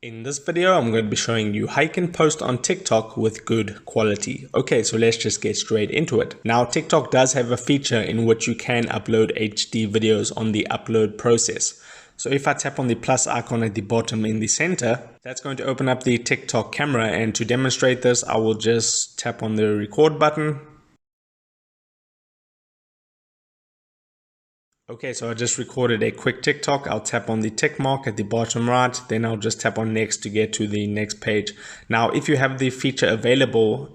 In this video, I'm going to be showing you how you can post on TikTok with good quality. Okay, so let's just get straight into it. Now, TikTok does have a feature in which you can upload HD videos on the upload process. So if I tap on the plus icon at the bottom in the center, that's going to open up the TikTok camera. And to demonstrate this, I will just tap on the record button. Okay, so I just recorded a quick TikTok. I'll tap on the tick mark at the bottom right, then I'll just tap on next to get to the next page. Now, if you have the feature available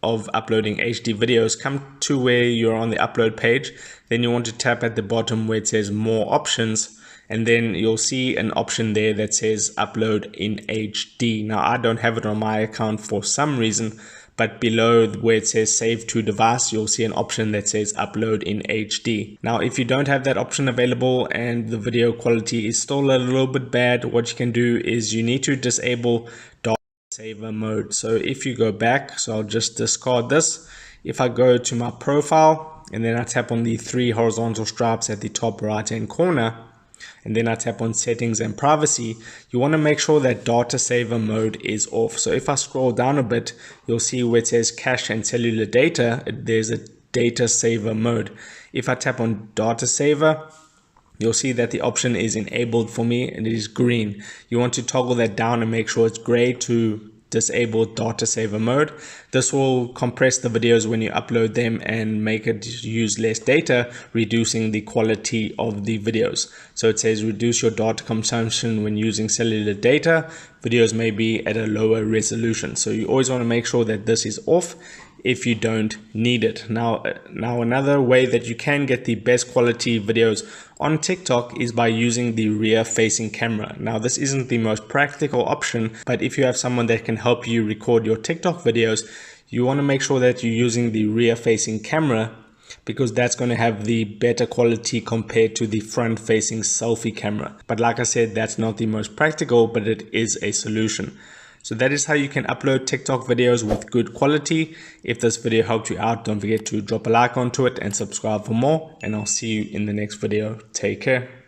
of uploading HD videos, come to where you're on the upload page, then you want to tap at the bottom where it says more options, and then you'll see an option there that says upload in HD. Now, I don't have it on my account for some reason, but below where it says save to device, you'll see an option that says upload in HD. Now, if you don't have that option available and the video quality is still a little bit bad, what you can do is you need to disable data saver mode. So if you go back, so I'll just discard this. If I go to my profile and then I tap on the three horizontal stripes at the top right hand corner, and then I tap on settings and privacy, you want to make sure that data saver mode is off. So if I scroll down a bit, you'll see where it says cache and cellular data, there's a data saver mode. If I tap on data saver, you'll see that the option is enabled for me and it is green. You want to toggle that down and make sure it's gray to disable data saver mode. This will compress the videos when you upload them and make it use less data, reducing the quality of the videos. So it says reduce your data consumption when using cellular data. Videos may be at a lower resolution. So you always want to make sure that this is off if you don't need it. Now another way that you can get the best quality videos on TikTok is by using the rear facing camera. Now, this isn't the most practical option, but if you have someone that can help you record your TikTok videos, you want to make sure that you're using the rear facing camera, because that's going to have the better quality compared to the front facing selfie camera. But like I said, that's not the most practical, but it is a solution. So that is how you can upload TikTok videos with good quality. If this video helped you out, don't forget to drop a like onto it and subscribe for more. And I'll see you in the next video. Take care.